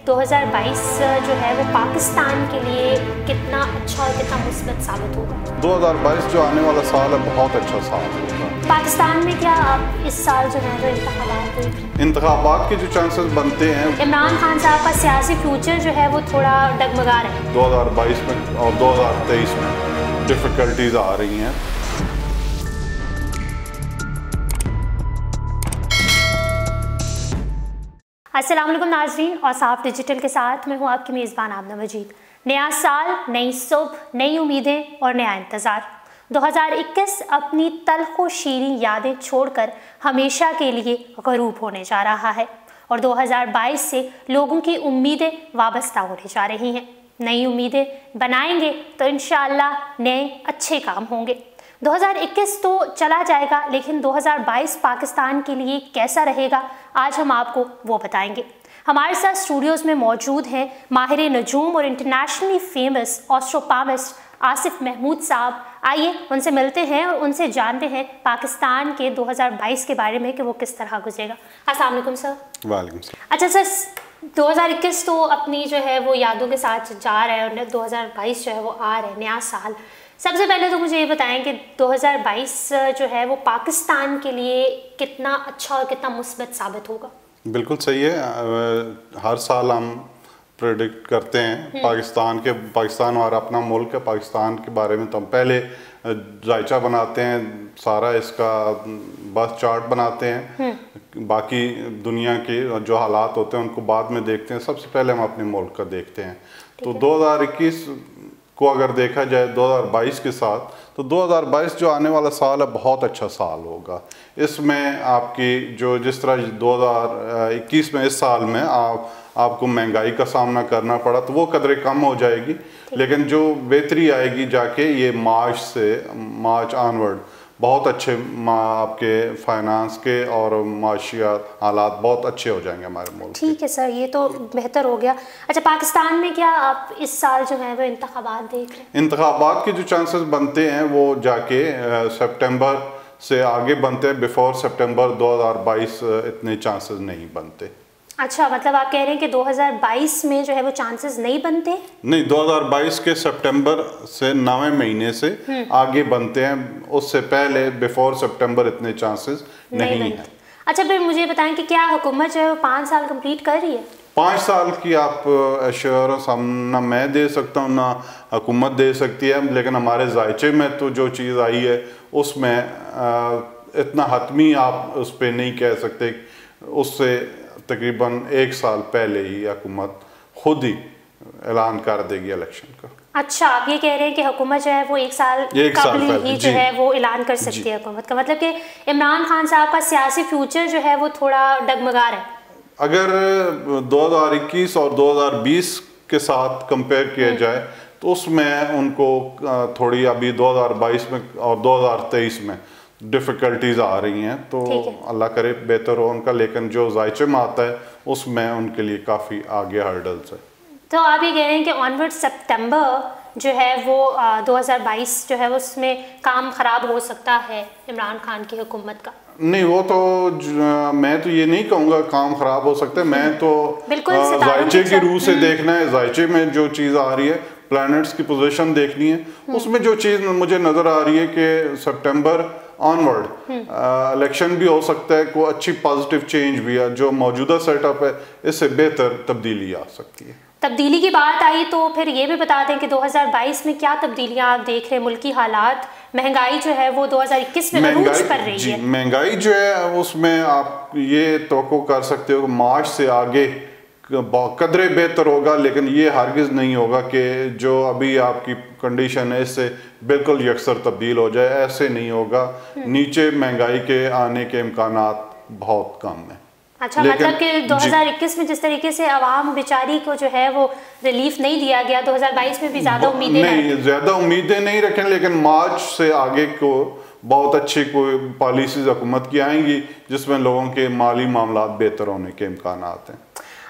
2022 जो है वो पाकिस्तान के लिए कितना अच्छा और कितना मुस्बत साबित होगा? 2022 जो आने वाला साल है बहुत अच्छा साल होगा। पाकिस्तान में क्या आप इस साल जो है वो इंतखाबात के जो चांसेस बनते हैं, इमरान खान साहब का सियासी फ्यूचर जो है वो थोड़ा डगमगा रहा है 2022 में और 2023 में डिफ़िकल्टीज आ रही हैं। अस्सलाम वालेकुम नाज़रीन, और साफ डिजिटल के साथ मैं हूँ आपकी मेज़बान आमना मजीद। नया साल, नई सुबह, नई उम्मीदें और नया इंतज़ार। 2021 अपनी तल्ख़ व शीरीं यादें छोड़कर हमेशा के लिए ग़रूब होने जा रहा है और 2022 से लोगों की उम्मीदें वाबस्ता होने जा रही हैं। नई उम्मीदें बनाएंगे तो इंशाअल्लाह नए अच्छे काम होंगे। 2021 तो चला जाएगा, लेकिन 2022 पाकिस्तान के लिए कैसा रहेगा, आज हम आपको वो बताएंगे। हमारे साथ स्टूडियोज़ में मौजूद हैं माहिर नजूम और इंटरनेशनली फेमस एस्ट्रोनॉमिस्ट आसिफ महमूद साहब। आइए उनसे मिलते हैं और उनसे जानते हैं पाकिस्तान के 2022 के बारे में कि वो किस तरह गुजरेगा। अस्सलाम वालेकुम सर। वालेकुम सलाम। अच्छा सर, 2021 तो अपनी जो है वो यादों के साथ जा रहा है और 2022 जो है वो आ रहा है, नया साल। सबसे पहले तो मुझे ये बताएं कि 2022 जो है वो पाकिस्तान के लिए कितना अच्छा और कितना मुस्बत साबित होगा? बिल्कुल सही है। हर साल हम प्रेडिक्ट करते हैं पाकिस्तान हमारा अपना मुल्क है। पाकिस्तान के बारे में तो हम पहले जायचा बनाते हैं, सारा इसका बस चार्ट बनाते हैं, बाकी दुनिया के जो हालात होते हैं उनको बाद में देखते हैं। सबसे पहले हम अपने मुल्क का देखते हैं। तो 2021 को अगर देखा जाए 2022 के साथ, तो 2022 जो आने वाला साल है बहुत अच्छा साल होगा। इसमें आपकी जो जिस तरह 2021 में इस साल में आपको महंगाई का सामना करना पड़ा, तो वो कदरे कम हो जाएगी, लेकिन जो बेहतरी आएगी जाके ये मार्च ऑनवर्ड बहुत अच्छे आपके फाइनेंस के और माशियात हालात बहुत अच्छे हो जाएंगे हमारे मुल्क। ठीक है सर, ये तो बेहतर हो गया। अच्छा, पाकिस्तान में क्या आप इस साल जो है वो इंतखाबात देख रहे हैं? इंतखाबात के जो चांसेस बनते हैं वो जाके सितंबर से आगे बनते हैं। बिफोर सितंबर 2022 इतने चांसेस नहीं बनते। अच्छा, मतलब आप कह रहे हैं कि 2022 में जो है वो चांसेस नहीं बनते? नहीं, 2022 के सितंबर से 9वें महीने से आगे बनते हैं। उससे पहले बिफोर सितंबर इतने चांसेस नहीं है। अच्छा, फिर मुझे बताएं कि क्या हुकूमत जो है वो 5 साल कंप्लीट कर रही है? 5 साल की आप एश्योरेंस हम ना मैं दे सकता हूँ ना हुकूमत दे सकती है, लेकिन हमारे जायचे में तो जो चीज़ आई है उसमें इतना हतमी आप उस पर नहीं कह सकते। उससे तकरीबन 1 साल पहले ही हुकूमत खुद ही ऐलान कर देगी इलेक्शन का। अच्छा, आप ये कह रहे हैं कि हुकूमत जो है वो 1 साल कबल ही जो है वो ऐलान कर सकती है हुकूमत का, मतलब कि इमरान खान साहब का सियासी फ्यूचर जो है वो थोड़ा डगमगा रहा है। अगर 2021 और 2020 के साथ कंपेयर किया जाए तो उसमें उनको थोड़ी अभी 2022 में और 2023 में डिफ़िकल्टीज आ रही हैं, तो अल्लाह करे बेहतर हो उनका, लेकिन जो जायचे में आता है उसमें उनके लिए काफ़ी आगे हर्डल्स है। तो आप ये कह रहे हैं कि ऑनवर्ड सितंबर जो है वो 2022 जो है वो उसमें काम ख़राब हो सकता है इमरान खान की हुकूमत का? नहीं, वो तो मैं तो ये नहीं कहूँगा काम ख़राब हो सकता है। मैं तो जायचे की रूह से देखना है। जायचे में जो चीज़ आ रही है, प्लैनेट्स की पोजीशन देखनी है, उसमें जो चीज़ मुझे नज़र आ रही है कि सितंबर ऑनवर्ड इलेक्शन भी हो सकता है, कोई अच्छी पॉजिटिव चेंज भी है, जो मौजूदा सेटअप है इससे बेहतर तब्दीली आ सकती है। तब्दीली की बात आई तो फिर ये भी बता दें कि 2022 में क्या तब्दीलियां आप देख रहे हैं? मुल्की हालात, महंगाई जो है वो 2021 में अरूज कर रही है। महंगाई जो है उसमें आप ये तवक्को कर सकते हो कि मार्च से आगे कदरे बेहतर होगा, लेकिन ये हरगिज़ नहीं होगा कि जो अभी आपकी कंडीशन है इससे बिल्कुल यकसर तब्दील हो जाए, ऐसे नहीं होगा। नीचे महंगाई के आने के इम्कानात बहुत कम है। अच्छा, मतलब कि 2021 में जिस तरीके से आवाम बेचारी को जो है वो रिलीफ नहीं दिया गया, 2022 में भी ज़्यादा उम्मीदें नहीं, ज़्यादा उम्मीदें नहीं रखें, लेकिन मार्च से आगे को बहुत अच्छी कोई पॉलिसीज हुकूमत की आएंगी जिसमें लोगों के माली मामला बेहतर होने के इम्कानात हैं।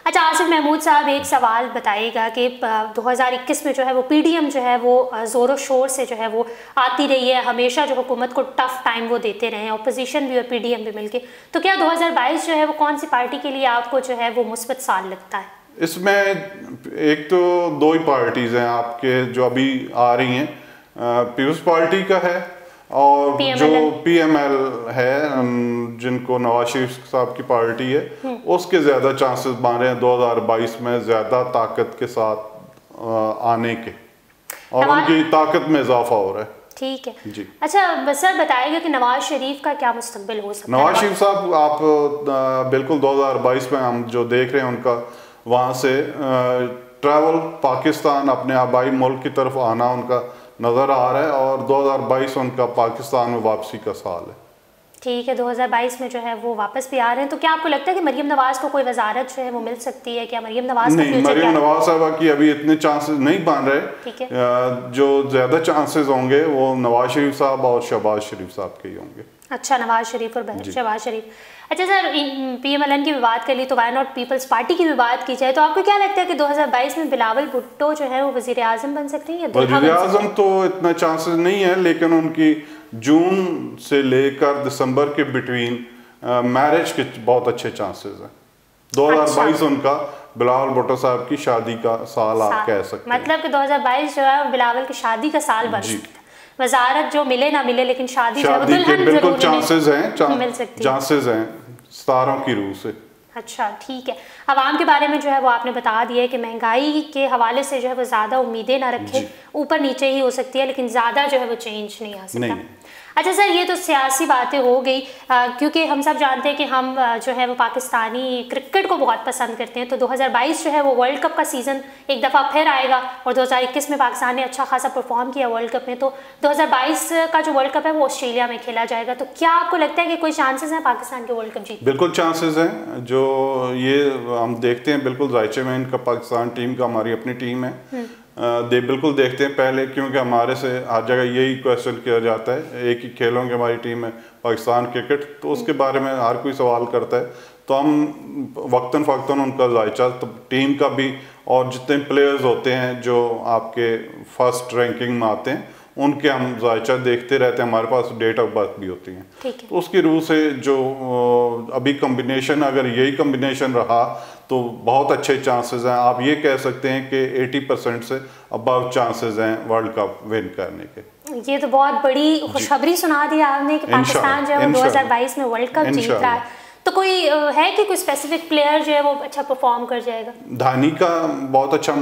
अच्छा, आसिफ महमूद साहब एक सवाल बताइएगा कि 2021 में जो है वो पीडीएम जो है वो ज़ोरों शोर से जो है वो आती रही है, हमेशा जो हुकूमत को टफ टाइम वो देते रहे हैं, अपोजिशन भी और पीडीएम भी मिलके, तो क्या 2022 जो है वो कौन सी पार्टी के लिए आपको जो है वो मुस्बत साल लगता है? इसमें एक तो दो ही पार्टीज हैं आपके जो अभी आ रही हैं, पीपल्स पार्टी का है और जो PML है जिनको नवाज शरीफ साहब की पार्टी है, उसके ज्यादा चांसेस बन रहे हैं 2022 में ज्यादा ताकत के साथ आने के, और उनकी ताकत में इजाफा हो रहा है। ठीक है जी। अच्छा सर, बताइएगा कि नवाज शरीफ का क्या मुस्तकबिल हो सकता है? नवाज शरीफ साहब आप बिल्कुल 2022 में हम जो देख रहे हैं उनका वहाँ से ट्रैवल पाकिस्तान अपने आबाई मुल्क की तरफ आना उनका नज़र आ रहा है, और 2022 उनका पाकिस्तान में वापसी का साल है। ठीक है, 2022 में जो है वो वापस भी आ रहे हैं। तो क्या आपको लगता है कि मरियम नवाज को कोई वजारत जो है वो मिल सकती है? क्या मरियम नवाज का नहीं, मरियम नवाज साहबा की अभी इतने चांसेस नहीं बन रहे। ठीक है। जो ज्यादा चांसेस होंगे वो नवाज शरीफ साहब और शहबाज शरीफ साहब के ही होंगे। अच्छा, नवाज शरीफ और शहबाज शरीफ। अच्छा सर, PMLN की भी बात कर ली तो वाई नॉट पीपल्स पार्टी की भी बात की जाए, तो आपको क्या लगता है कि 2022 में बिलावल भुट्टो जो है वो वजीर आजम बन सकते हैं? वजीर आजम तो इतना चांसेस नहीं है, लेकिन उनकी जून से लेकर दिसंबर के बिटवीन मैरिज के बहुत अच्छे चांसेस हैं। 2022 अच्छा। उनका बिलावल भुट्टो साहब की शादी का साल आप कह सकते हैं। मतलब कि 2022 जो है बिलावल की शादी का साल बन सकता है। वजारत जो मिले ना मिले, लेकिन शादी के बिल्कुल चांसेस हैं, मिल सकती है, चांसेस हैं सितारों की रूह से। अच्छा ठीक है। आवाम के बारे में जो है वो आपने बता दिया है कि महंगाई के हवाले से जो है वो ज़्यादा उम्मीदें ना रखें, ऊपर नीचे ही हो सकती है, लेकिन ज़्यादा जो है वो चेंज नहीं आ सकता। अच्छा सर, ये तो सियासी बातें हो गई, क्योंकि हम सब जानते हैं कि हम जो है वो पाकिस्तानी क्रिकेट को बहुत पसंद करते हैं। तो 2022 जो है वो वर्ल्ड कप का सीज़न एक दफ़ा फिर आएगा, और 2021 में पाकिस्तान ने अच्छा खासा परफॉर्म किया वर्ल्ड कप में। तो 2022 का जो वर्ल्ड कप है वो ऑस्ट्रेलिया में खेला जाएगा। तो क्या आपको लगता है कि कोई चांसेस हैं पाकिस्तान के वर्ल्ड कप जीतने? बिल्कुल चांसेस हैं, जो ये हम देखते हैं बिल्कुल जायचे में इनका पाकिस्तान टीम का, हमारी अपनी टीम है, बिल्कुल देखते हैं पहले, क्योंकि हमारे से हर जगह यही क्वेश्चन किया जाता है, एक ही खेलोगे हमारी टीम है पाकिस्तान क्रिकेट, तो उसके बारे में हर कोई सवाल करता है। तो हम वक्तन फ़क्तन उनका जायचा तो टीम का भी, और जितने प्लेयर्स होते हैं जो आपके फर्स्ट रैंकिंग में आते हैं उनके हम जायचा देखते रहते हैं, हमारे पास डेट ऑफ बर्थ भी होती है। तो उसकी रूह से जो अभी कॉम्बिनेशन, अगर यही कॉम्बिनेशन रहा तो बहुत अच्छे चांसेस हैं। आप ये कह सकते हैं कि 80% से अबव चांसेस हैं वर्ल्ड कप विन करने के। ये तो बहुत बड़ी खुशखबरी सुना दी आपने कि पाकिस्तान जो है 2022 में वर्ल्ड कप जीत रहा है। तो कोई है कि कोई स्पेसिफिक प्लेयर जो है वो अच्छा परफॉर्म कर जाएगा? धानी का बहुत अच्छा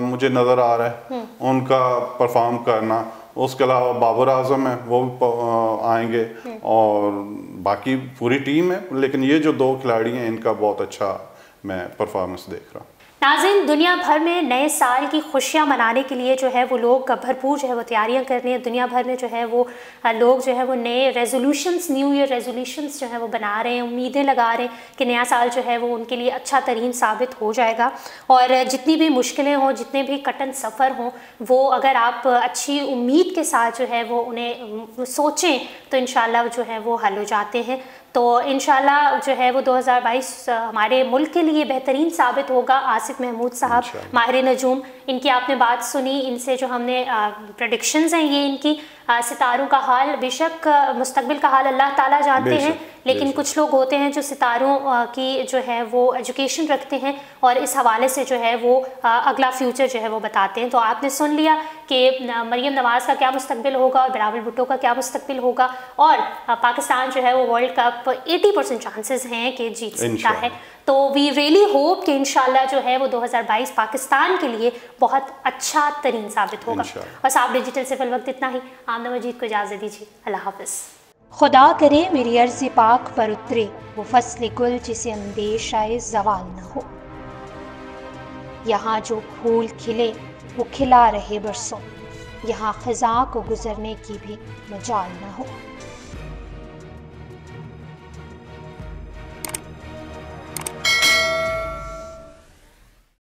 मुझे नज़र आ रहा है उनका परफॉर्म करना। उसके अलावा बाबर आजम है, वो भी आएंगे, और बाकी पूरी टीम है, लेकिन ये जो दो खिलाड़ी हैं इनका बहुत अच्छा मैं परफॉर्मेंस देख रहा हूँ। नाज़रीन, दुनिया भर में नए साल की खुशियाँ मनाने के लिए जो है वो लोग भरपूर जो है वो तैयारियाँ कर रहे हैं। दुनिया भर में जो है वो लोग जो है वो नए रेजोल्यूशंस, न्यू ईयर रेजोल्यूशंस जो है वो बना रहे हैं, उम्मीदें लगा रहे हैं कि नया साल जो है वो उनके लिए अच्छा तरीन साबित हो जाएगा। और जितनी भी मुश्किलें हों, जितने भी कठिन सफ़र हों, वो अगर आप अच्छी उम्मीद के साथ जो है वो उन्हें सोचें तो इंशाल्लाह जो है वो हल हो जाते हैं। तो इंशाल्लाह जो है वो 2022 हमारे मुल्क के लिए बेहतरीन साबित होगा। आसिफ महमूद साहब माहिर नजूम, इनकी आपने बात सुनी, इनसे जो हमने प्रेडिक्शंस हैं ये इनकी, सितारों का हाल, बेशक मुस्तकबिल का हाल अल्लाह ताला जानते हैं, लेकिन कुछ लोग होते हैं जो सितारों की जो है वो एजुकेशन रखते हैं और इस हवाले से जो है वो अगला फ्यूचर जो है वो बताते हैं। तो आपने सुन लिया कि मरियम नवाज़ का क्या मुस्तकबिल होगा और बिलावल भुट्टो का क्या मुस्तकबिल होगा, और पाकिस्तान जो है वो वर्ल्ड कप 80% चांसेस हैं कि जीत सकता है। तो वी रियली होप कि इंशाल्लाह जो है वो 2022 पाकिस्तान के लिए बहुत अच्छा तरीन साबित होगा। और साफ डिजिटल से फिल वक्त इतना ही। आमना मजीद को इजाज़त दीजिए, अल्लाह हाफ़िज़। खुदा करे मेरी अर्ज़ पाक पर उतरे वो फस्ल गुल जिसे अंदेशाए ज़वाल न हो। यहाँ जो फूल खिले वो खिला रहे बरसों, यहाँ ख़ज़ां को गुज़रने की भी मजाल न हो।